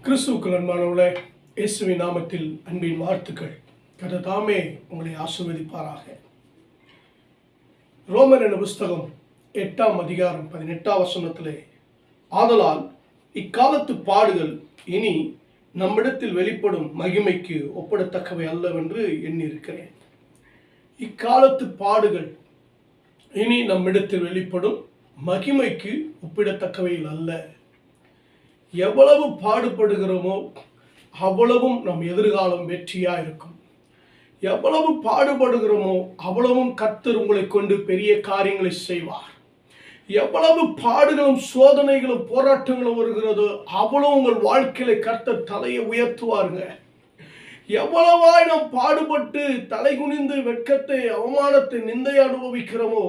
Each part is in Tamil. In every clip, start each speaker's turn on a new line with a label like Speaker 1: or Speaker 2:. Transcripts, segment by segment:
Speaker 1: கிறிஸ்துவுக்குள் அன்பானவர்களே, இயேசுவின் நாமத்தில் அன்பின் வாழ்த்துக்கள். கர்த்தர் தாமே உங்களை ஆசீர்வதிப்பாராக. ரோமர் என்ற புஸ்தகம் 8ஆம் அதிகாரம் 18ஆம் வசனத்திலே, ஆதலால் இக்காலத்து பாடுகள் இனி நம்மிடத்தில் வெளிப்படும் மகிமைக்கு ஒப்பிடத்தக்கவை அல்லவென்று எண்ணியிருக்கிறேன். இக்காலத்து பாடுகள் இனி நம்மிடத்தில் வெளிப்படும் மகிமைக்கு ஒப்பிடத்தக்கவையில் அல்ல. எவ்வளவு பாடுபடுகிறோமோ அவ்வளவும் நம் எதிர்காலம் வெற்றியா இருக்கும். எவ்வளவு பாடுபடுகிறோமோ அவ்வளவும் கர்த்தர் உங்களை கொண்டு பெரிய காரியங்களை செய்வார். எவ்வளவு பாடுகளும் சோதனைகளும் போராட்டங்களும் வருகிறதோ அவ்வளவு உங்கள் வாழ்க்கையில கர்த்தர் தலையை உயர்த்துவாருங்க. எவ்வளவாய் நாம் பாடுபட்டு தலை குனிந்து வெட்கத்தை, அவமானத்தை, நிந்தையை அனுபவிக்கிறோமோ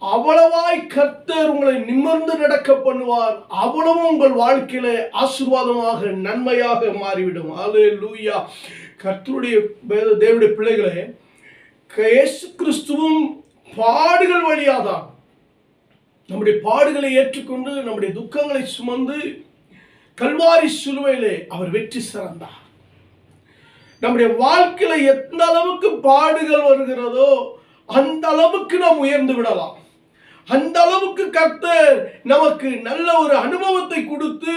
Speaker 1: அவ்வளவாய் கர்த்தர் உங்களை நிமிர்ந்து நடக்க பண்ணுவார். அவ்வளவு உங்கள் வாழ்க்கையில ஆசீர்வாதமாக, நன்மையாக மாறிவிடும். அல்லேலூயா. கர்த்தருடைய தேவனுடைய பிள்ளைகளே, இயேசு கிறிஸ்துவும் பாடுகள் வழியாதான் நம்முடைய பாடுகளை ஏற்றுக்கொண்டு நம்முடைய துக்கங்களை சுமந்து கல்வாரி சிலுவையிலே அவர் வெற்றி சிறந்தார். நம்முடைய வாழ்க்கையில எந்த அளவுக்கு பாடுகள் வருகிறதோ அந்த அளவுக்கு நாம் உயர்ந்து விடலாம். அந்த அளவுக்கு கர்த்தர் நமக்கு நல்ல ஒரு அனுபவத்தை கொடுத்து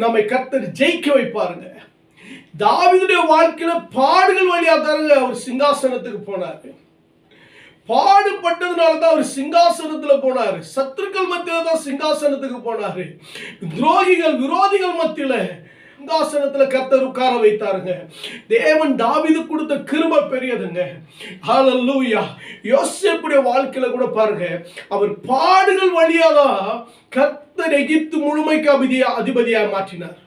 Speaker 1: நம்மை கர்த்தர் ஜெயிக்க வைப்பாருங்க. தாவீதுடைய வாழ்க்கையில பாடுகள் வழியா தாங்க அவர் சிங்காசனத்துக்கு போனாரு. பாடுபட்டதுனால தான் அவர் சிங்காசனத்துல போனாரு. சத்துருக்கள் மத்தியில தான் சிங்காசனத்துக்கு போனாரு. துரோகிகள், விரோதிகள் மத்தியில சிங்காசனத்துல கர்த்தர் உட்கார வைத்தாருங்க. தேவன் தாவீது கொடுத்த கிருபை பெரியதுங்க. ஹல்லேலூயா. யோசேப்புடைய வாழ்க்கையில கூட பாருங்க, அவர் பாடுகள் வழியாதான் கர்த்தர் எகிப்து முழுமைக்கு அதிபதியாக மாற்றினார்.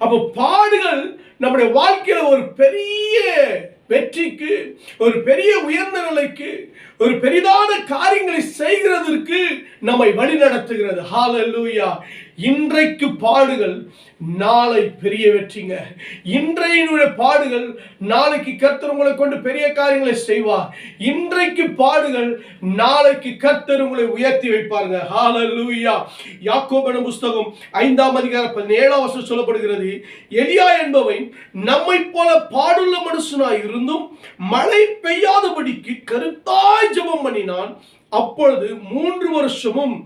Speaker 1: அப்போ பாடுகள் நம்முடைய வாழ்க்கையில ஒரு பெரிய வெற்றிக்கு, ஒரு பெரிய உயர்ந்த நிலைக்கு, ஒரு பெரிதான காரியங்களை செய்கிறதற்கு நம்மை வழி நடத்துகிறது. ஹல்லேலூயா. இன்றைக்கு பாடுகள் நாளை பெரிய வெற்றிங்க. இன்றைய பாடுகள் நாளைக்கு கர்த்தர் உங்களை கொண்டு பெரிய காரியங்களை செய்வார். இன்றைக்கு பாடுகள் நாளைக்கு கர்த்தர் உங்களை உயர்த்தி வைப்பாருங்க. ஹல்லேலூயா. யாக்கோபு புஸ்தகம் 5ஆம் அதிகாரம் 17ஆம் வசனம் சொல்லப்படுகிறது, எலியா என்பவன் நம்மை போல பாடுள்ள மனுஷனாய் இருந்தும் மழை பெய்யாதபடிக்கு கருத்தாய் ஜெபம் பண்ணினான். அப்பொழுது 3 வருஷமும்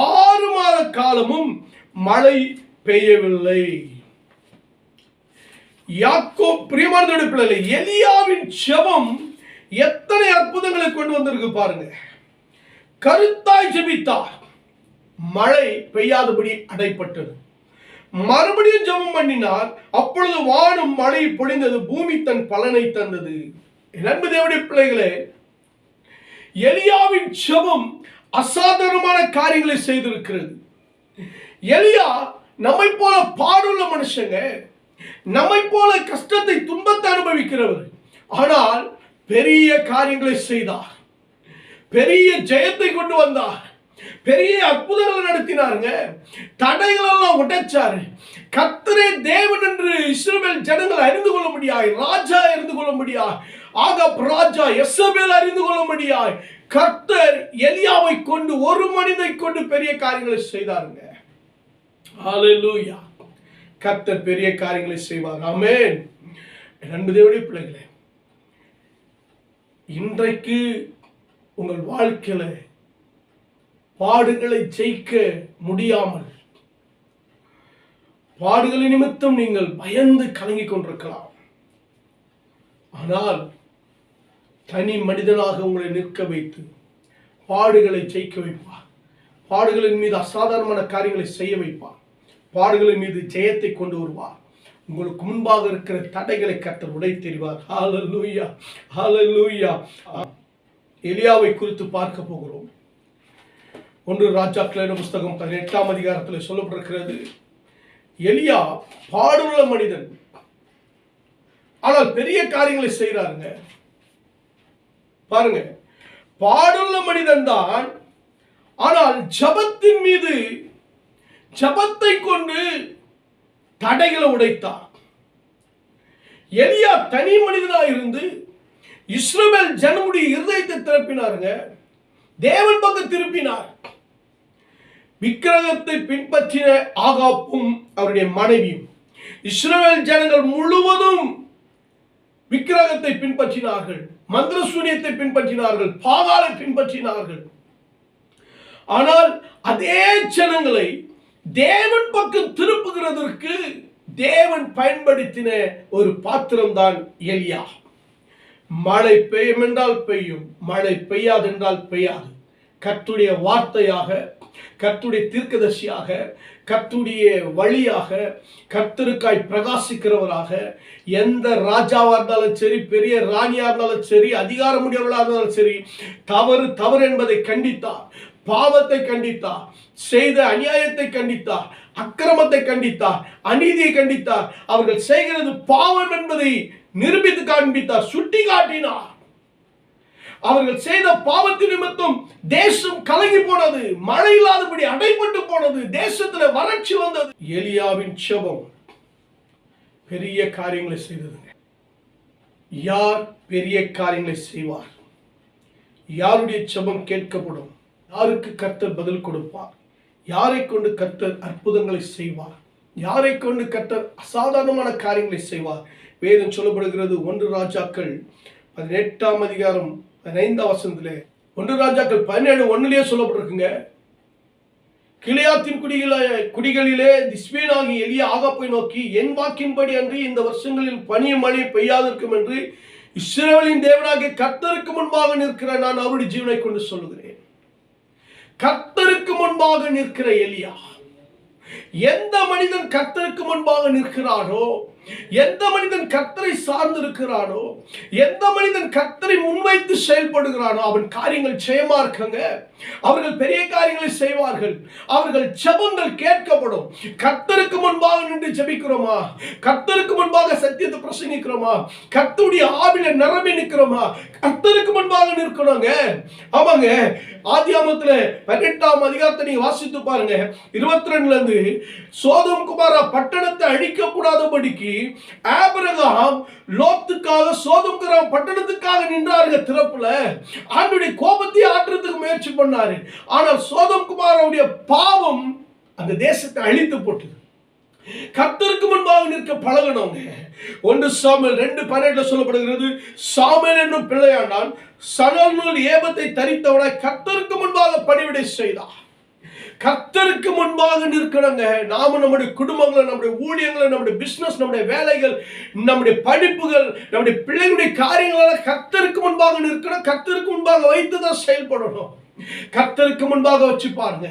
Speaker 1: 6 மாத காலமும் மழை பெய்யவில்லை. யாக்கோபு பிரியமான பிள்ளை, எலியாவின் ஜெபம் எத்தனை அற்புதங்களை கொண்டு வந்திருக்கு பாருங்க. கருத்தாய் ஜெபித்தார், மழை பெய்யாதபடி அடைப்பட்டது. மறுபடியும் ஜெபம் பண்ணினார், அப்பொழுது வானம் மழை பொழிந்தது, பூமி தன் பலனை தந்தது. அன்பு தேவனுடைய பிள்ளைகளே, எலியாவின் ஜெபம் அசாதாரணமான காரியங்களை செய்திருக்கிறது. எலியா நம்மை போல பாடுள்ள மனுஷங்க, நம்மை போல கஷ்டத்தை, துன்பத்தை அனுபவிக்கிறவர். ஆனால் பெரிய காரியங்களை செய்தார், பெரிய ஜெயத்தை கொண்டு வந்தார், பெரிய அற்புதங்களை நடத்தினாருங்க. தடைகள் எல்லாம் உடைச்சாரு. கர்த்தரே தேவன் என்று இஸ்ரவேல் ஜனங்கள் அறிந்து கொள்ள முடியாது, ராஜா அறிந்து கொள்ள முடியாது, ஆகாப் ராஜா யெசபேல் அறிந்து கொள்ள முடியாது. கர்த்தர் எலியாவை கொண்டு, ஒரு மனிதனை கொண்டு பெரிய காரியங்களை செய்தாருங்க. ஹல்லேலூயா. கர்த்தர் பெரிய காரியங்களை செய்வார். ஆமென். அன்பு தேவனுடைய பிள்ளைகளே, இன்றைக்கு உங்கள் வாழ்க்கையில பாடுகளை ஜெயிக்க முடியாமல், பாடுகளின் நிமித்தம் நீங்கள் பயந்து கலங்கிக் கொண்டிருக்கலாம். ஆனால் தனி மனிதனாக உங்களை நிற்க வைத்து பாடுகளை ஜெயிக்க வைப்பார். பாடுகளின் மீது அசாதாரணமான காரியங்களை செய்ய வைப்பார். பாடுகளின் மீது ஜெயத்தை கொண்டு வருவார். உங்களுக்கு முன்பாக இருக்கிற தடைகளை கர்த்தர் உடைத்தெறிவார். ஹல்லேலூயா. ஹல்லேலூயா. எலியாவை குறித்து பார்க்க போகிறோம். 1 ராஜாக்கள் புஸ்தகம் 18ஆம் அதிகாரத்தில் சொல்லப்பட்டிருக்கிறது, எலியா பாடுள்ள மனிதன், ஆனால் பெரிய காரியங்களை செய்கிறாருங்க. பாருங்க, பாடுள்ள மனிதன் தான், ஆனால் ஜபத்தின் மீது, ஜபத்தை கொண்டு தடைகளை உடைத்தார். எலியா தனி மனிதனாக இருந்து இஸ்ரவேல் ஜனமுடைய இருதயத்தை திறப்பினாருங்க. தேவன் பக்கம் திருப்பினார். விக்கிரகத்தை பின்பற்றின ஆகாப்பும் அவருடைய மனைவியும் இஸ்ரவேல் ஜனங்கள் முழுவதும் விக்கிரகத்தை பின்பற்றினார்கள், மந்திர சூனியத்தை பின்பற்றினார்கள், பாகாலை பின்பற்றினார்கள். ஆனால் அதே ஜனங்களை தேவன் பக்கம் திருப்புகிறதற்கு தேவன் பயன்படுத்தின ஒரு பாத்திரம் தான் எலியா. மழை பெய்யும் என்றால் பெய்யும், மழை பெய்யாது என்றால் பெய்யாது. கர்த்தருடைய வார்த்தையாக, கர்த்தருடைய தீர்க்கதரிசியாக, கர்த்தருடைய வழியாக, கர்த்தருக்காய் பிரகாசிக்கிறவராக, எந்த ராஜாவா இருந்தாலும் சரி, பெரிய ராணியா இருந்தாலும் சரி, அதிகாரமுடையவர்களாக இருந்தாலும் சரி, தவறு தவறு என்பதை கண்டித்தார், பாவத்தை கண்டித்தார், செய்த அநியாயத்தை கண்டித்தார், அக்கிரமத்தை கண்டித்தார், அநீதியை கண்டித்தார். அவர்கள் செய்கிறது பாவம் என்பதை நிரூபித்து காண்பித்தார், சுட்டி காட்டினார். அவர்கள் செய்த பாவத்தின் நிமித்தம் தேசம் கலங்கி போனது, மழை இல்லாதபடி அடைபட்டு போனது, தேசத்துல வறட்சி வந்தது. எலியாவின் ஜெபம் பெரிய காரியங்களை செய்ததுங்க. யார் பெரிய காரியங்களை செய்வார்? யாருடைய ஜெபம் கேட்கப்படும்? யாருக்கு கர்த்தர் பதில் கொடுப்பார்? யாரை கொண்டு கர்த்தர் அற்புதங்களை செய்வார்? யாரை கொண்டு கர்த்தர் அசாதாரணமான காரியங்களை செய்வார்? வேதம் சொல்லப்படுகிறது 1 ராஜாக்கள் 18ஆம் அதிகாரம் 15ஆம் வசனத்திலே, 1 ராஜாக்கள் 17:1 சொல்லப்பட்டிருக்குங்க. கிளையாத்தின் குடிகளிலே திஸ்பேனாகி எலியா ஆகாப்பை நோக்கி, என் வாக்கின்படி அன்றி இந்த வருஷங்களில் பனியும் மழை பெய்யாதிருக்கும் என்று இஸ்ரவேலின் தேவனாகிய கர்த்தருக்கு முன்பாக நிற்கிற நான் அவருடைய ஜீவனை கொண்டு சொல்லுகிறேன். கர்த்தருக்கு முன்பாக நிற்கிற எலியா. எந்த மனிதன் கர்த்தருக்கு முன்பாக நிற்கிறானோ, எந்த மனிதன் கர்த்தரை சார்ந்து இருக்கிறானோ, எந்த மனிதன் கர்த்தரை முன்வைத்து செயல்படுகிறானோ அவன் காரியங்கள் ஜெயமா இருக்காங்க. அவர்கள் பெரிய காரியங்களை செய்வார்கள். அவர்கள் ஜெபங்கள் கேட்கப்படும். கர்த்தருக்கு முன்பாக நின்று ஜெபிக்கிறோமா? கர்த்தருக்கு முன்பாக சத்தியத்தை பிரசங்கிக்கிறோமா? கர்த்தருடைய ஆவில நிரம்பி நிற்கிறோமா? கர்த்தருக்கு முன்பாக நிற்கணுங்க. ஆமாங்க, ஆதியாகமத்துல 18ஆம் அதிகாரத்தை நீங்க வாசித்து பாருங்க. 22ல இருந்து சோதோம் குமாரா பட்டணத்தை அழிக்கக்கூடாதபடிக்கு ஆபிரகாம் லோத்துக்காக சோதோம் குமாரா பட்டணத்துக்காக நின்றார்கள் திறப்புல. ஆண்டவருடைய கோபத்தை ஆற்றுறதுக்கு முயற்சி பண்ணாரு. ஆனால் சோதோம் குமாராவுடைய பாவம் அந்த தேசத்தை அழித்து போட்டது. கர்த்தருக்கு முன்பாக நிற்க பழகணுங்க. 1 சாமுவேல் 2:12 சொல்லப்படுகிறது, சாமுவேல் என்னும் பிள்ளையாண்டான் சணல் ஏபத்தை தரித்தவனாய் கர்த்தருக்கு முன்பாக பணிவிடை செய்தார். கர்த்தருக்கு முன்பாக நிற்கணுங்க. நாம நம்முடைய குடும்பங்களை, நம்முடைய ஊழியங்களை, நம்முடைய பிசினஸ், நம்முடைய வேலைகள், நம்முடைய படிப்புகள், நம்முடைய பிள்ளைகளுடைய காரியங்களால கர்த்தருக்கு முன்பாக நிற்கணும். கர்த்தருக்கு முன்பாக வைத்துதான் செயல்படணும். கர்த்தருக்கு முன்பாக வச்சு பாருங்க.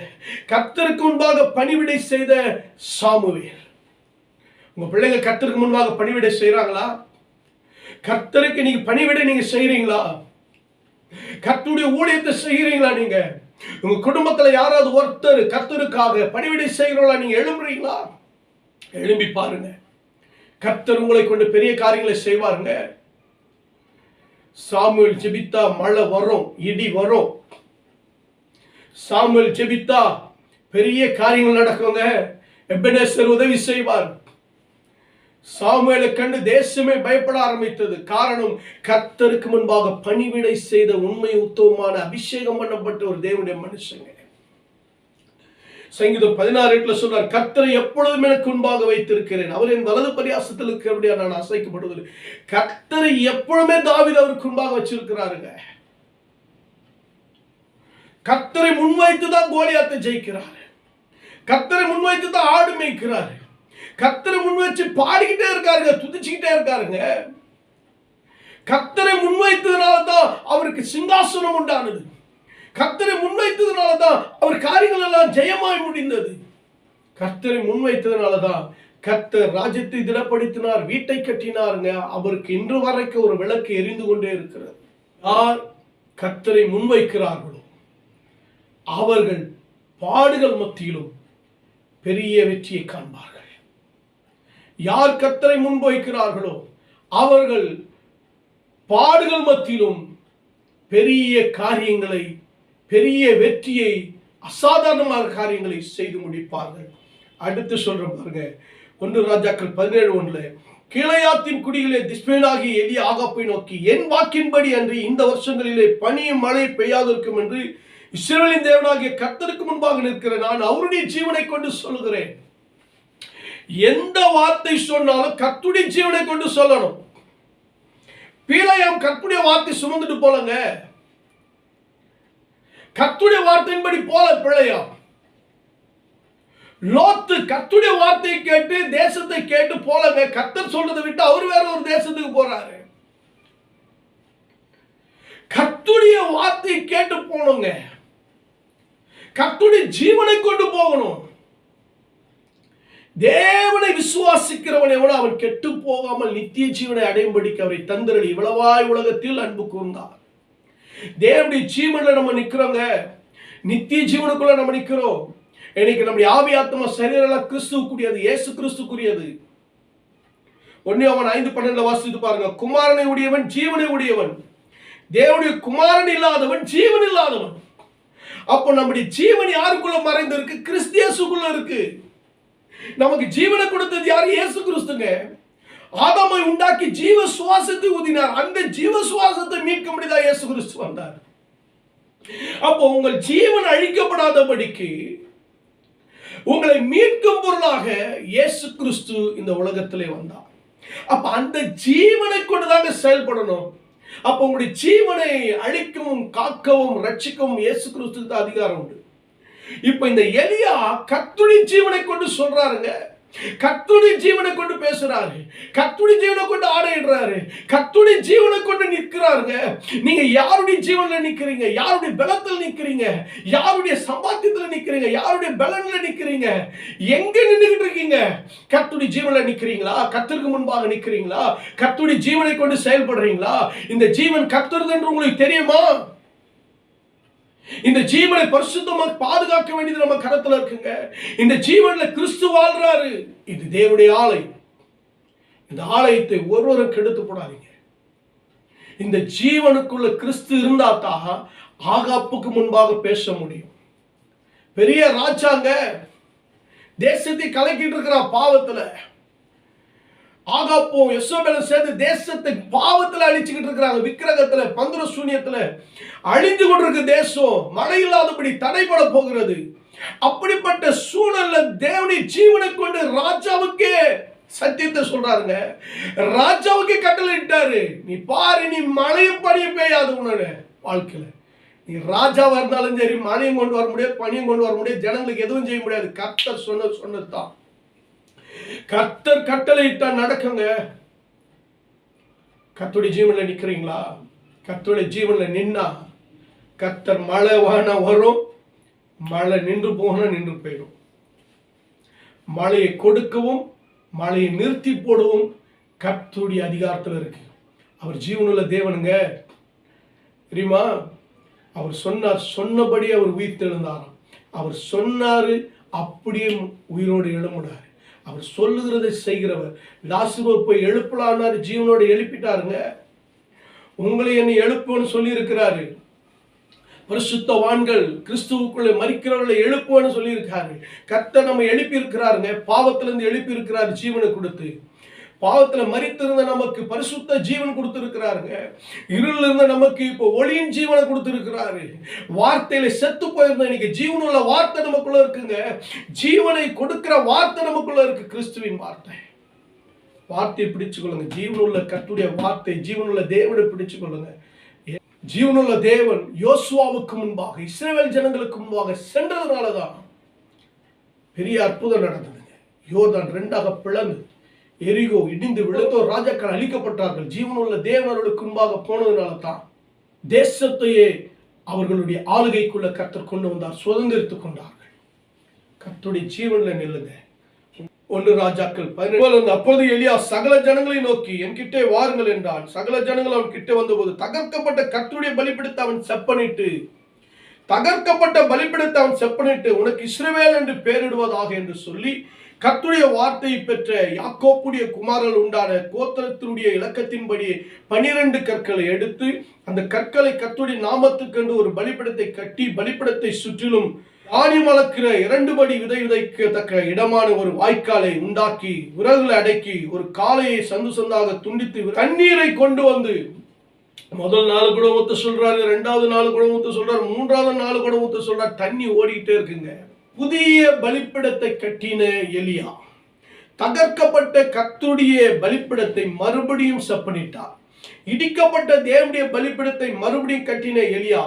Speaker 1: கர்த்தருக்கு முன்பாக பணிவிடை செய்த சாமுவேல். உங்க பிள்ளைங்க கர்த்தருக்கு முன்பாக பணிவிடை செய்யறாங்களா? கர்த்தருக்கு நீங்க பணிவிடை நீங்க செய்யறீங்களா? கர்த்தருடைய ஊழியத்தை செய்யறீங்களா? நீங்க உங்க குடும்பத்துல யாராவது ஒருத்தர் கர்த்தருக்காக பணிவிடை செய்கிறவங்களா நீங்க எழும்புறீங்களா? எழும்பி பாருங்க. கர்த்தர் உங்களை கொண்டு பெரிய காரியங்களை செய்வாருங்க. சாமுவேல் ஜெபித்தா மழை வரும், இடி வரும். சாமுவேல் ஜெபித்தா பெரிய காரியங்கள் நடக்குங்க. எபெனேசர் உதவி செய்வார். சாமுவேலை கண்டு தேசமே பயப்பட ஆரம்பித்தது. காரணம், கர்த்தருக்கு முன்பாக பணிவிடை செய்த உண்மை உத்தமமான அபிஷேகம் பண்ணப்பட்ட ஒரு தேவனுடைய மனுஷங்க. சங்கீதம் 16:8 சொல்றார், கர்த்தரை எப்பொழுதும் எனக்கு முன்பாக வைத்திருக்கிறேன், அவர் என் வலது பரியாசத்தில் இருக்கிறபடியா நான் அசைக்கப்படுவதில்லை. கர்த்தரை எப்பொழுதுமே தாவீது அவருக்கு முன்பாக வச்சிருக்கிறாருங்க. கர்த்தரை முன்வைத்து தான் கோலியாத்தை ஜெயிக்கிறார். கர்த்தரை முன்வைத்து தான் ஆடு மேய்க்கிறார். கர்த்தரை முன்வச்சு பாடிக்கிட்டே இருக்காருங்க, துதிச்சுக்கிட்டே இருக்காருங்க. கர்த்தரை முன்வைத்ததுனால தான் அவருக்கு சிங்காசனம் உண்டானது. கர்த்தரை முன்வைத்ததுனால தான் அவர் காரியங்கள் எல்லாம் ஜெயமாய் முடிந்தது. கர்த்தரை முன்வைத்ததுனால தான் கர்த்தர் ராஜ்யத்தை திடப்படுத்தினார், வீட்டை கட்டினாருங்க. அவருக்கு இன்று வரைக்கும் ஒரு விளக்கு எரிந்து கொண்டே இருக்கிறது. யார் கர்த்தரை முன்வைக்கிறார்களோ அவர்கள் பாடுகள் மத்தியிலும் பெரிய வெற்றியை காண்பார்கள். யார் கர்த்தரை முன்வைக்கிறார்களோ அவர்கள் பாடுகள் மத்தியிலும் பெரிய காரியங்களை, பெரிய வெற்றியை, அசாதாரணமான காரியங்களை செய்து முடிப்பார்கள். அடுத்து சொல்ற பாருங்க, 1 ராஜாக்கள் 17:1, கீலேயாத்தின் குடிகளே திஸ்பேனாகி எலியா ஆகாப்பை நோக்கி, என் வாக்கின்படி அன்றி இந்த வருஷங்களிலே பனியும் மழை பெய்யாதிருக்கும் என்று இஸ்ரவேலின் தேவனாகிய கர்த்தருக்கு முன்பாக நிற்கிற நான் அவருடைய ஜீவனை கொண்டு சொல்கிறேன். எந்த வார்த்தை சொன்னாலும் கர்த்தருடைய ஜீவனை கொண்டு சொல்லணும். பீலையாம் கர்த்தருடைய வார்த்தை சுமந்துட்டு போலங்க, கர்த்தருடைய வார்த்தையின்படி போல பிழையாம். லோத்து கர்த்தருடைய வார்த்தையை கேட்டு தேசத்தை கேட்டு போலங்க, கர்த்தர் சொல்றதை விட்டு அவர் வேற ஒரு தேசத்துக்கு போறாரு. கர்த்தருடைய வார்த்தையை கேட்டு போனோங்க, கர்த்தருடைய ஜீவனை கொண்டு போகணும். தேவனை விசுவாசிக்கிறவன் எவனோ அவன் கெட்டு போகாமல் நித்திய ஜீவனை அடையும்படிக்கு அவரை தந்திரடி இவ்வளவாய் உலகத்தில் அன்பு கூர்ந்தார். தேவனுடைய ஜீவன்ல நம்ம நிக்கிறோங்க, நித்திய ஜீவனுக்குள்ள நம்ம நிக்கிறோம். இன்னைக்கு நம்முடைய ஆவி ஆத்மா சரீரம் கிறிஸ்துவுக்குரியது, இயேசு கிறிஸ்துக்குரியது. 1 யோவான் 5:12 வாசித்து பாருங்க. குமாரனை உடையவன் ஜீவனை உடையவன், தேவனுடைய குமாரன் இல்லாதவன் ஜீவன் இல்லாதவன். அப்போ நம்முடைய ஜீவன் யாருக்குள்ள மறைந்து இருக்கு? கிறிஸ்து இயேசுக்குள்ள இருக்கு. நமக்கு ஜீவனை கொடுத்தது யாரு? இயேசு கிறிஸ்துங்க. ஆதாமை உண்டாக்கி ஜீவ சுவாசத்தை ஊதினார். அந்த ஜீவ சுவாசத்தை மீட்க முடியாத இயேசு கிறிஸ்து வந்தார். அப்போ உங்கள் ஜீவன் அழிக்கப்படாதபடிக்கு உங்களை மீட்கும் பொருளாக இயேசு கிறிஸ்து இந்த உலகத்திலே வந்தார். அப்ப அந்த ஜீவனை கொண்டுதாங்க செயல்படணும். அப்ப உங்களுடைய ஜீவனை அழிக்கவும் காக்கவும் ரட்சிக்கவும் இயேசு கிறிஸ்துக்கு அதிகாரம் உண்டு. இப்ப இந்த எலியா கர்த்தருடைய ஜீவனை கொண்டு சொல்றாருங்க, கர்த்தருடைய ஜீவனை கொண்டு பேசுறாரு, கர்த்தருடைய ஜீவனை கொண்டு ஆடையிடுறாரு, கர்த்தருடைய ஜீவனை கொண்டு நிற்கிறாருங்க. நீங்க யாருடைய ஜீவன்ல நிக்கிறீங்க? யாருடைய பலத்தில் நிக்கிறீங்க? யாருடைய சம்பாத்தியத்துல நிக்கிறீங்க? யாருடைய பலன்ல நிக்கிறீங்க? எங்க நின்றுகிட்டு இருக்கீங்க? கர்த்தருடைய ஜீவன்ல நிக்கிறீங்களா? கர்த்தருக்கு முன்பாக நிக்கிறீங்களா? கர்த்தருடைய ஜீவனை கொண்டு செயல்படுறீங்களா? இந்த ஜீவன் கர்த்தருது என்று உங்களுக்கு தெரியுமா? இந்த ஜீவனை பரிசுத்தமாக பாதுகாக்க வேண்டியது நம்ம கரத்துல இருக்குங்க. இந்த ஜீவன்ல கிறிஸ்து வாழ்றாரு. இது தேவனுடைய ஆலயம். இந்த ஆலயத்தை ஒருவரும் கெடுத்து போடாதீங்க. இந்த ஜீவனுக்குள்ள கிறிஸ்து இருந்தா தான் ஆகாப்புக்கு முன்பாக பேச முடியும். பெரிய ராஜாங்க தேசத்தை கலக்கிட்டு இருக்கிறான் பாவத்துல. ஆகாப்பும் யெசபேலும் சேர்ந்து தேசத்தை பாவத்துல அழிச்சுக்கிட்டு இருக்கிறாங்க. விக்கிரகத்துல பந்திர சூனியத்துல அழிந்து கொண்டிருக்க தேசம் மழை இல்லாதபடி தடைபட போகிறது. அப்படிப்பட்ட சூழல்ல தேவனுடைய ஜீவனை கொண்டு ராஜாவுக்கே சத்தியத்தை சொல்றாருங்க. ராஜாவுக்கே கட்டளை இட்டாரு, நீ பாரு, நீ மழையும் பனியும் பெய்யாது உன்னோட வாழ்க்கையில. நீ ராஜாவா இருந்தாலும் சரி, மழையும் கொண்டு வர முடியாது, பனியும் கொண்டு வர முடியாது, ஜனங்களுக்கு எதுவும் செய்ய முடியாது. கர்த்தர் சொன்னதுதான். கர்த்தர் கட்டளையிட்டா நடக்குங்க. கர்த்தருடைய ஜீவன்ல நிக்கிறீங்களா? கர்த்தருடைய ஜீவன்ல நின்னா கர்த்தர் மழை வானம் வரும், மழை நின்று போகணும், நின்று போயிடும். மழையை கொடுக்கவும் மழையை நிறுத்தி போடவும் கர்த்தருடைய அதிகாரத்தில் இருக்கு. அவர் ஜீவனுள்ள தேவனுங்க தெரியுமா? அவர் சொன்னார், சொன்னபடி அவர் உயிர் தெழுந்தாராம். அவர் சொன்னாரு, அப்படியே உயிரோடு எழும்பினார். அவர் சொல்லுகிறதை செய்கிறவர். லாசருவை போய் எழுப்பலான்னாரு, ஜீவனோட எழுப்பிட்டாருங்க. உங்களை என்னை எழுப்புன்னு சொல்லி இருக்கிறாரு. பரிசுத்தவான்கள் கிறிஸ்துவுக்குள்ளே மரிக்கிறவர்களை எழுப்புன்னு சொல்லி இருக்காரு. கர்த்தர் நம்ம எழுப்பி இருக்கிறாருங்க. பாவத்திலிருந்து எழுப்பி இருக்கிறாரு ஜீவனை கொடுத்து. பாவத்துல மரித்திருந்த நமக்கு பரிசுத்த ஜீவன் கொடுத்திருக்கிறாருங்க. இருள் இருந்த நமக்கு இப்போ ஒளியின் ஜீவனை கொடுத்திருக்கிறாரு. வார்த்தையில செத்து போயிருந்த இன்னைக்கு ஜீவனுள்ள வார்த்தை நமக்குள்ள இருக்குங்க. ஜீவனை கொடுக்கிற வார்த்தை நமக்குள்ள இருக்கு, கிறிஸ்துவின் வார்த்தை. வார்த்தையை பிடிச்சு கொள்ளுங்க. ஜீவனுள்ள கர்த்தருடைய வார்த்தை, ஜீவனுள்ள தேவனை பிடிச்சு கொள்ளுங்க. ஜீவனுள்ள தேவன் யோசுவாவுக்கு முன்பாக இஸ்ரவேல் ஜனங்களுக்கு முன்பாக சென்றதுனாலதான் பெரிய அற்புதம் நடந்ததுங்க. யோர்தான் 2ஆக பிளந்து எரிகோ இடிந்து விழுந்தோர் ராஜாக்கள் அழிக்கப்பட்டார்கள். ஜீவனுள்ள தேவனர்களுக்கு முன்பாக போனதுனால தான் தேசத்தையே அவர்களுடைய ஆளுகைக்குள்ள கர்த்தர் கொண்டு வந்தார், சுதந்திரித்துக் கொண்டார்கள். கர்த்தருடைய ஜீவன்ல நில்லுங்க. 1 ராஜாக்கள் 17. அப்போது எலியா சகல ஜனங்களை நோக்கி என்கிட்டே வாருங்கள் என்றான். சகல ஜனங்கள் அவன் கிட்ட வந்தபோது தகர்க்கப்பட்ட கர்த்தருடைய பலிபீடத்தை அவன் செப்பனிட்டு, தகர்க்கப்பட்ட பலிபீடத்தை அவன் செப்பனிட்டு உனக்கு இஸ்ரவேல் என்று பெயரிடுவதாக என்று சொல்லி கர்த்தருடைய வார்த்தையை பெற்ற யாக்கோப்புடைய குமாரர்கள் உண்டான கோத்திரத்தினுடைய இலக்கத்தின்படி 12 கற்களை எடுத்து அந்த கற்களை கர்த்தருடைய நாமத்துக்கென்று ஒரு பலிபீடத்தை கட்டி பலிபீடத்தை சுற்றிலும் தானியம் அளக்கிற 2 படி விதை விதைக்கத்தக்க இடமான ஒரு வாய்க்காலை உண்டாக்கி விறகுகளை அடக்கி ஒரு காளையை சந்து சந்தாக துண்டித்து தண்ணீரை கொண்டு வந்து முதல் 4 குடம் ஊத்த சொல்றாரு, 2வது 4 குடம் ஊத்த சொல்றாரு, 3வது 4 குடம் ஊத்த சொல்றாரு. தண்ணி ஓடிட்டே இருக்குங்க. புதிய பலிபீடத்தை கட்டின எலியா தகர்க்கப்பட்ட கர்த்தருடைய பலிபீடத்தை மறுபடியும் செப்பனிட்டார். இடிக்கப்பட்ட தேவனுடைய பலிபீடத்தை மறுபடியும் கட்டின எலியா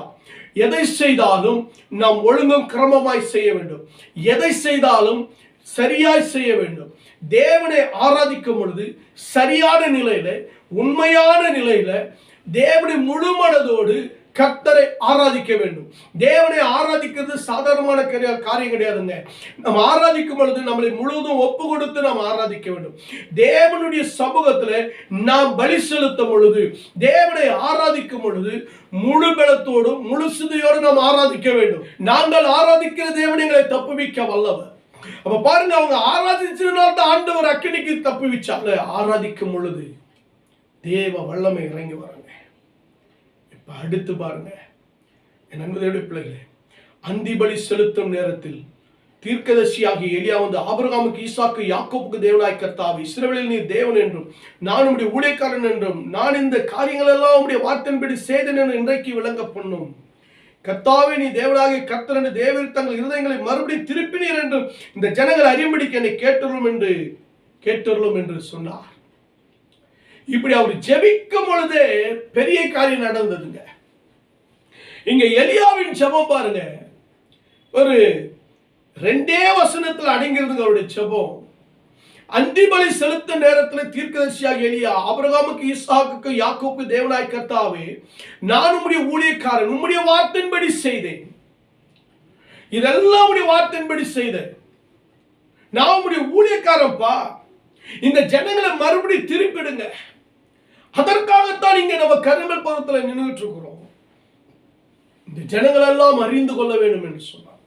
Speaker 1: எதை செய்தாலும் நாம் ஒழுங்கும் கிரமமாய் செய்ய வேண்டும். எதை செய்தாலும் சரியாய் செய்ய வேண்டும். தேவனை ஆராதிக்கும் பொழுது சரியான நிலையில, உண்மையான நிலையில, தேவனை முழு மனதோடு கர்த்தரை ஆராதிக்க வேண்டும். தேவனை ஆராதிக்கிறது சாதாரணமான காரியம் கிடையாதுங்க. நாம் ஆராதிக்கும் பொழுது நம்மளை முழுவதும் ஒப்பு கொடுத்து நாம் ஆராதிக்க வேண்டும். தேவனுடைய சமூகத்தில் நாம் பலி செலுத்தும் பொழுது, தேவனை ஆராதிக்கும் பொழுது முழு பலத்தோடும் முழு சிந்தையோடு நாம் ஆராதிக்க வேண்டும். நாங்கள் ஆராதிக்கிற தேவனை எங்களை தப்புவிக்க வல்லவர். அப்ப பாருங்க, அவங்க ஆராதிச்சதுனால தான் ஆண்டவர் அக்கினிக்கு தப்புவிச்சாங்க. ஆராதிக்கும் பொழுது தேவ வல்லமை இறங்கி வராங்க. இப்ப அடுத்து பாருங்க என் அன்புடைய பிள்ளைகளே, அந்தி பலி செலுத்தும் நேரத்தில் தீர்க்கதரிசியாகிய எலியா வந்து ஆபிரகாமுக்கு, ஈசாக்கு, யாக்கோபுக்கு தேவனாய் கர்த்தாவே, இஸ்ரவேலில் நீர் தேவன் என்றும் நான் உம்முடைய ஊழியக்காரன் என்றும் நான் இந்த காரியங்கள் எல்லாம் உம்முடைய வார்த்தையின்படி செய்தேன் என்று இன்றைக்கு விளங்க பண்ணும். கர்த்தாவே, நீ தேவனாகிய கர்த்தர் என்று தேவரீர் தங்கள் இருதயங்களை மறுபடியும் திருப்பினீர் என்றும் இந்த ஜனங்கள் அறியும்படிக்கு என்னை கேட்டருளும் என்று சொன்னார். இப்படி அவர் ஜெபிக்கும் பொழுதே பெரிய காரியம் நடந்ததுங்க. இங்க எலியாவின் ஜெபம் பாருங்க, ஒரு 2 வசனத்தில் அடங்கிறதுங்க அவருடைய ஜெபம். அந்தி பலி செலுத்த நேரத்தில் தீர்க்கதரிசியாக எலியா ஆபிரகாமுக்கு, ஈசாக்குக்கு, யாக்கோபுக்கு தேவனாய் கர்த்தாவே, நான் உம்முடைய ஊழியக்காரன், உம்முடைய வார்த்தையின்படி செய்தேன். இதெல்லாம் உம்முடைய வார்த்தையின்படி செய்தேன். நான் உம்முடைய ஊழியக்காரன்ப்பா. இந்த ஜனங்களை மறுபடியும் திருப்பிடுங்க. அதற்காகத்தான் இங்க நம்ம கர்மேல் பர்வதத்தில் நின்றுட்டு இருக்கிறோம். இந்த ஜனங்கள் எல்லாம் அறிந்து கொள்ள வேண்டும் என்று சொன்னார்.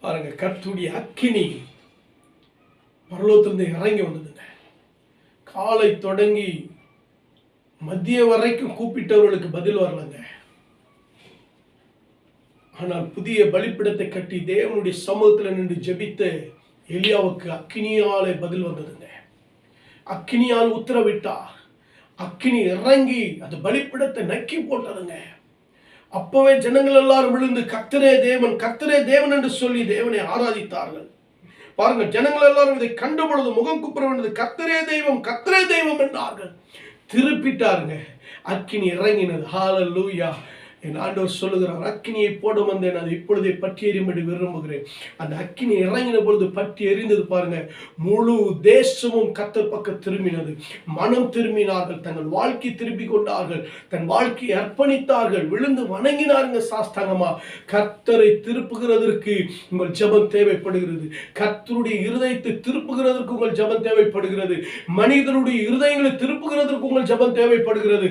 Speaker 1: பாருங்க, கர்த்தருடைய அக்கினி பரலோகத்திலிருந்து இறங்கி வந்ததுங்க. காலை தொடங்கி மதிய வரைக்கும் கூப்பிட்டவர்களுக்கு பதில் வரலங்க. ஆனால் புதிய பலிபீடத்தை கட்டி தேவனுடைய சமூகத்தில் நின்று ஜெபித்த எலியாவுக்கு அக்கினியாலே பதில் வந்ததுங்க. அக்கினியால் உத்தரவிட்டார். அக்கினி இறங்கி அந்த பலிபீடத்தை நக்கி போட்டதுங்க. அப்பவே ஜனங்கள் எல்லாரும் விழுந்து கர்த்தரே தேவன், கர்த்தரே தேவன் என்று சொல்லி தேவனை ஆராதித்தார்கள். பாருங்க, ஜனங்கள் எல்லாரும் இதை கண்ட பொழுது முகம் குப்புற வேண்டியது, கர்த்தரே தெய்வம், கர்த்தரே தெய்வம் என்றார்கள். திருப்பிட்டாருங்க. அக்கினி இறங்கினது. ஹல்லேலூயா. என் ஆண்டவர் சொல்லுகிறார், அக்கினியை போட வந்தேன், அது இப்பொழுதே பற்றி எறியும்படி விரும்புகிறேன். அந்த அக்கினி இறங்கின பொழுது பற்றி எரிந்தது பாருங்க. முழு தேசமும் கர்த்தர் பக்கம் திரும்பினது. மனம் திரும்பினார்கள், தங்கள் வாழ்க்கை திருப்பி கொண்டார்கள், தன் வாழ்க்கையை அர்ப்பணித்தார்கள், விழுந்து வணங்கினாருங்க சாஸ்தாங்கமா. கர்த்தரை திருப்புகிறதற்கு உங்கள் ஜெபம் தேவைப்படுகிறது. கர்த்தருடைய இருதயத்தை திருப்புகிறதற்கு உங்கள் ஜெபம் தேவைப்படுகிறது. மனிதனுடைய இருதயங்களை திருப்புகிறதற்கு உங்கள் ஜெபம் தேவைப்படுகிறது.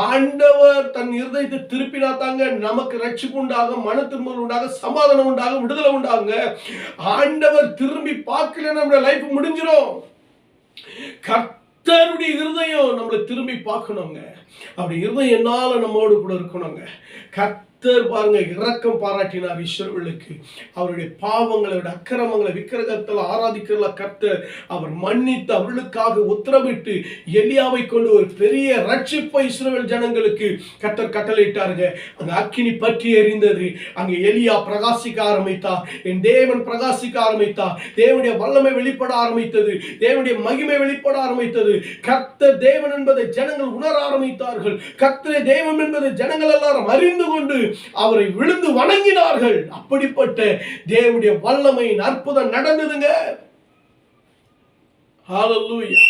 Speaker 1: ஆண்டவர் தன் இருதயத்தை திருப்பினார் நமக்கு ரட்சிப்பு உண்டாகும், மன திரும்பல் உண்டாகும், சமாதானம் உண்டாகும், விடுதலை உண்டாகுங்க. ஆண்டவர் திரும்பி பார்க்கல, நம்ம லைஃப் முடிஞ்சிடும். கர்த்தருடைய இருதயம் நம்மளை திரும்பி பார்க்கணுங்க. அப்படி இருதயம் என்னால நம்மோடு கூட இருக்கணுங்க. கர்த்தர் பாருங்க இரக்கம் பாராட்டினார் இஸ்ரவேலுக்கு. அவருடைய பாவங்களை, அக்கிரமங்களை, விக்கிரகத்தில் ஆராதிக்கிறல கர்த்தர் அவர் மன்னித்து அவர்களுக்காக உத்தரவிட்டு எலியாவை கொண்டு ஒரு பெரிய ரட்சிப்பை இஸ்ரவேல் ஜனங்களுக்கு கர்த்தர் கட்டளையிட்டாருங்க. அந்த அக்கினி பற்றி எரிந்தது. அங்கே எலியா பிரகாசிக்க ஆரம்பித்தார். என் தேவன் பிரகாசிக்க ஆரம்பித்தார். தேவனுடைய வல்லமை வெளிப்பட ஆரம்பித்தது. தேவனுடைய மகிமை வெளிப்பட ஆரம்பித்தது. கர்த்தர் தேவன் என்பதை ஜனங்கள் உணர ஆரம்பித்தார்கள். கர்த்தரே தெய்வம் என்பதை ஜனங்கள் எல்லாரும் அறிந்து கொண்டு அவரை விழுந்து வணங்கினார்கள். அப்படிப்பட்ட தேவனுடைய வல்லமை அற்புதம் நடந்ததுங்க. ஹல்லேலூயா.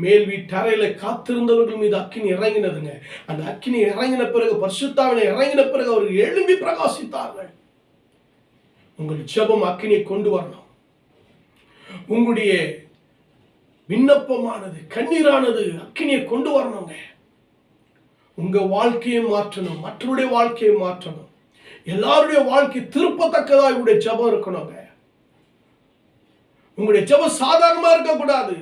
Speaker 1: மேல் வீட்டறையில காத்திருந்தவர்கள் மீது அக்கினி இறங்கினதுங்க. அந்த அக்கினி இறங்கின பிறகு, பரிசுத்தாவினை இறங்கின பிறகு அவர்கள் எழும்பி பிரகாசித்தார்கள். உங்கள் ஜெபம் அக்கினியை கொண்டு வரணும். உங்களுடைய விண்ணப்பமானது, கண்ணீரானது அக்கினியை கொண்டு வரணுங்க. உங்க வாழ்க்கையை மாற்றணும், மற்றவருடைய வாழ்க்கையை மாற்றணும். எல்லாருடைய வாழ்க்கை திருப்பத்தக்கதா உங்களுடைய ஜெபம் இருக்கணுங்க. உங்களுடைய ஜெபம் சாதாரணமா இருக்கக்கூடாது.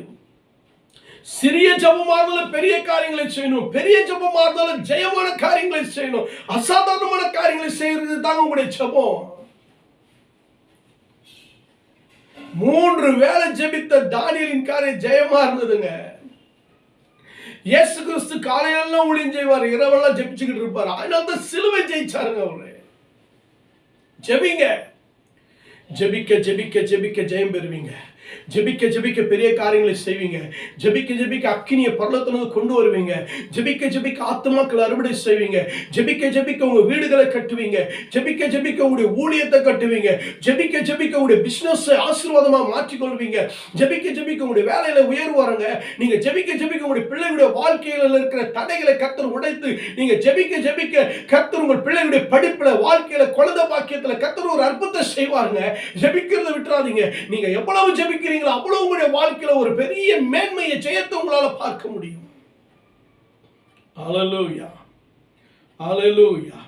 Speaker 1: சிறிய ஜெபமா இருந்தாலும் பெரிய காரியங்களை செய்யணும். பெரிய ஜெபமா இருந்தாலும் ஜெயமான காரியங்களை செய்யணும். அசாதாரணமான காரியங்களை செய்யறது தாங்க உங்களுடைய ஜெபம். 3 வேளை ஜெபித்த தானியேலின் காரியம் ஜெயமா இருந்ததுங்க. இயேசு கிறிஸ்து காலையெல்லாம் ஊழியம் செய்வார், இரவெல்லாம் ஜெபிச்சுக்கிட்டு இருப்பார். அதனால தான் சிலுவை ஜெயிச்சாருங்க அவரு. ஜெபிங்க, ஜெபிக்க ஜெபிக்க ஜெபிக்க ஜெயம் பெறுவீங்க. ஜெபிக்க ஜெபிக்க பெரிய காரியங்களை செய்வீங்க. ஜெபிக்க ஜெபிக்க அக்கினியை பரலோகத்திலிருந்து கொண்டு வருவீங்க. ஜெபிக்க ஜெபிக்க ஆத்துமாக்களை அறுவடை செய்வீங்க. ஜெபிக்க ஜெபிக்க உங்க வீடுகளை கட்டுவீங்க. ஜெபிக்க ஜெபிக்க உங்களுடைய ஊழியத்தை கட்டுவீங்க. ஜெபிக்க ஜெபிக்க உங்களுடைய பிசினஸ் ஆசீர்வாதமா மாற்றிக்கொள்வீங்க. ஜெபிக்க ஜெபிக்க உங்களுடைய வேலையில உயர்வு வருங்க. நீங்க ஜெபிக்க ஜெபிக்க உங்களுடைய பிள்ளைகளுடைய வாழ்க்கையில இருக்கிற தடைகளை கர்த்தர் உடைத்து, நீங்க ஜெபிக்க ஜெபிக்க கர்த்தர் உங்கள் பிள்ளைகளுடைய படிப்புல, வாழ்க்கையில, குழந்தை பாக்கியத்துல கர்த்தர் ஒரு அற்புதத்தை செய்வாருங்க. ஜெபிக்கிறத விட்டுறாதீங்க. நீங்க எவ்வளவு ஜெபிக்கிறீங்களோ அவ்வளவு உங்களுடைய வாழ்க்கையில ஒரு பெரிய மேன்மையை, ஜெயத்தை உங்களால பார்க்க முடியும். ஹல்லேலூயா, ஹல்லேலூயா.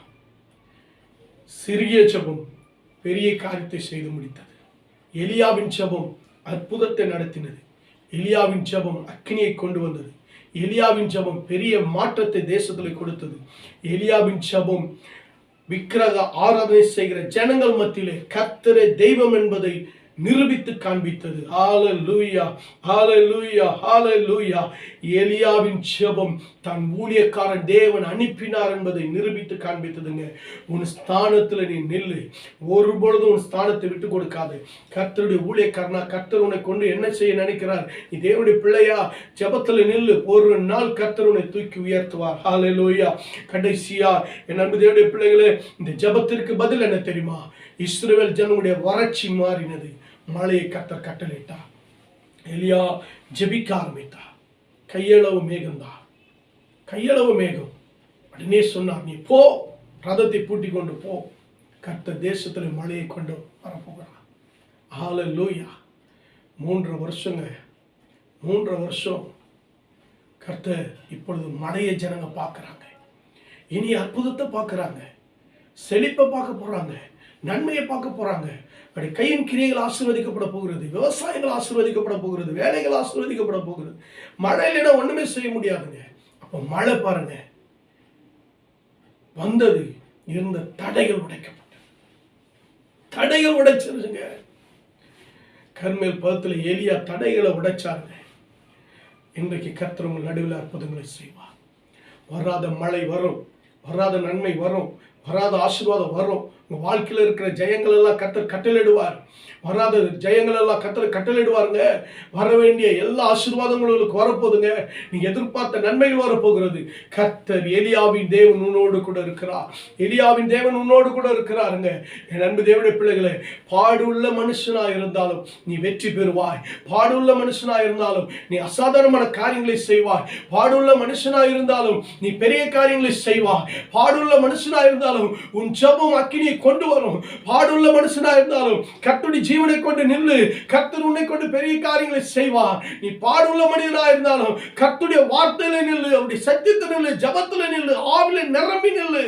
Speaker 1: சிறிய ஜெபம் பெரிய காரியத்தை செய்து முடித்தது. எலியாவின் ஜெபம் அற்புதத்தை நடத்தினது. எலியாவின் ஜெபம் அக்கினியை கொண்டு வந்தது. எலியாவின் ஜெபம் பெரிய மாற்றத்தை தேசத்தில் கொடுத்தது. எலியாவின் ஜெபம் விக்கிரக ஆராதனை செய்கிற ஜனங்கள் மத்தியிலே கர்த்தரே தெய்வம் என்பதை நிரூபித்து காண்பித்தது. ஹல்லேலூயா, ஹல்லேலூயா, ஹல்லேலூயா. எலியாவின் ஜெபம் தன் ஊழியக்காரன் தேவன் அனுப்பினார் என்பதை நிரூபித்து காண்பித்ததுங்க. உன் ஸ்தானத்துல நீ நில்லு. ஒருபொழுதும் உன் ஸ்தானத்தை விட்டு கொடுக்காது. கர்த்தருடைய ஊழியக்காரனா, கர்த்தர் உன்னை கொண்டு என்ன செய்ய நினைக்கிறார்? நீ தேவனுடைய பிள்ளையா, ஜெபத்துல நில்லு. ஒரு நாள் கர்த்தர் உன்னை தூக்கி உயர்த்துவார். ஹல்லேலூயா. கடைசியா என் அன்பு தேவனுடைய பிள்ளைகளே, இந்த ஜெபத்திற்கு பதில் என்ன தெரியுமா? இஸ்ரவேல் ஜனங்களுடைய வறட்சி மாறினது. மழையை கர்த்தர் கட்டளையிட்டார். எலியா ஜெபிக்க ஆரம்பித்தார். கையளவு மேகம்தான், கையளவு மேகம். உடனே சொன்னார், நீ போ, ரதத்தை பூட்டி கொண்டு போ, கர்த்தர் தேசத்தில் மழையை கொண்டு வரப்போகிறார். ஹல்லேலூயா. 3 வருஷங்க, 3 வருஷம் கர்த்தர் இப்பொழுது மழையை ஜனங்க பார்க்குறாங்க. இனி அற்புதத்தை பார்க்குறாங்க, செழிப்பை பார்க்க போறாங்க, நன்மையை பார்க்க போறாங்க. அப்படி கையின் கிரியைகள் ஆசீர்வதிக்கப்பட போகிறது. விவசாயங்கள் ஆசீர்வதிக்கப்பட போகிறது. வேலைகள் ஆசீர்வதிக்கப்பட போகிறது. மழை இல்லைன்னா ஒண்ணுமே செய்ய முடியாதுங்க. அப்ப மழை பாருங்க வந்தது. இருந்த தடைகள் உடைக்கப்பட்டது. தடைகள் உடைச்சிருச்சுங்க. கர்மேல் பர்வதத்தில் எலியா தடைகளை உடைச்சாருங்க. இன்றைக்கு கர்த்தர் உங்கள் நடுவில் அற்புதங்களை செய்வார். வராத மழை வரும், வராத நன்மை வரும், வராத ஆசீர்வாதம் வரும். உங்க வாழ்க்கையில் இருக்கிற ஜெயங்கள் எல்லாம் கர்த்தர் கட்டளையிடுவார். வராத ஜெயங்கள் எல்லாம் கர்த்தர் கட்டளையிடுவாருங்க. வர வேண்டிய எல்லா ஆசீர்வாதங்களும் வரப்போகுதுங்க. நீங்க எதிர்பார்த்த நன்மைகள் வரப்போகிறது. கர்த்தர் எலியாவின் தேவன் உன்னோடு கூட இருக்கிறார். எலியாவின் தேவன் உன்னோடு கூட இருக்கிறாருங்க. என் அன்பு தேவனுடைய பிள்ளைகளே, பாடுள்ள மனுஷனா இருந்தாலும் நீ வெற்றி பெறுவாய். பாடுள்ள மனுஷனா இருந்தாலும் நீ அசாதாரணமான காரியங்களை செய்வாய். பாடுள்ள மனுஷனா இருந்தாலும் நீ பெரிய காரியங்களை செய்வாய். பாடுள்ள மனுஷனா இருந்தாலும் உன் ஜெபம் அக்கினியை கொண்டு வரும். பாடுள்ள மனுஷனா இருந்தாலும் கர்த்தருடைய ஜீவனை கொண்டு நில்லு. கர்த்தர் உன்னை கொண்டு பெரிய காரியங்களை செய்வார். நீ பாடுள்ள மனிதனா இருந்தாலும் கர்த்தருடைய வார்த்தையில நில்லு, அவருடைய சத்தியத்தில் நில்லு, ஜெபத்துல நில்லு, ஆவில நிரம்பி நில்லு.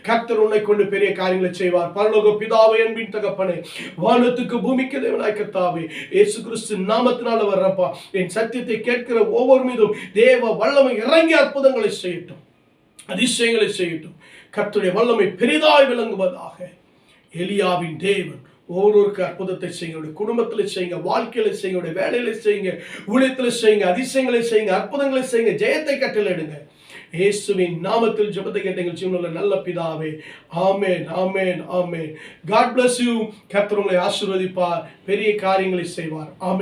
Speaker 1: கர்த்தர் உன்னை கொண்டு பெரிய காரியங்களை செய்வார். பரலோக பிதாவே, அன்பின் தகப்பனே, வானத்துக்கு பூமிக்கு தேவனாய் கர்த்தாவே, இயேசு கிறிஸ்து நாமத்தினால வர்றப்பா, என் சத்தியத்தை கேட்கிற ஒவ்வொரு மீதும் தேவ வல்லமை இறங்கி அற்புதங்களை செய்யட்டும், அதிசயங்களை செய்யட்டும். கர்த்தருடைய வல்லமை பெரிதாய் விளங்குவதாக. எலியாவின் தேவன் ஒவ்வொருவருக்கு அற்புதத்தை செய்யுங்க. குடும்பத்தில் செய்யுங்க, வாழ்க்கையில செய்யுங்க, வேலையில செய்யுங்க, ஊழியத்தில் செய்யுங்க, அதிசயங்களை செய்யுங்க, அற்புதங்களை செய்யுங்க, ஜெயத்தை கட்டளையிடுங்க. இயேசுவின் நாமத்தில் ஜெபத்தை கேட்டீங்க ஜீவனுள்ள நல்ல பிதாவே. ஆமென், ஆமென், ஆமென். God bless you. கர்த்தர் உங்களை ஆசீர்வதிப்பார், பெரிய காரியங்களை செய்வார். ஆமென்.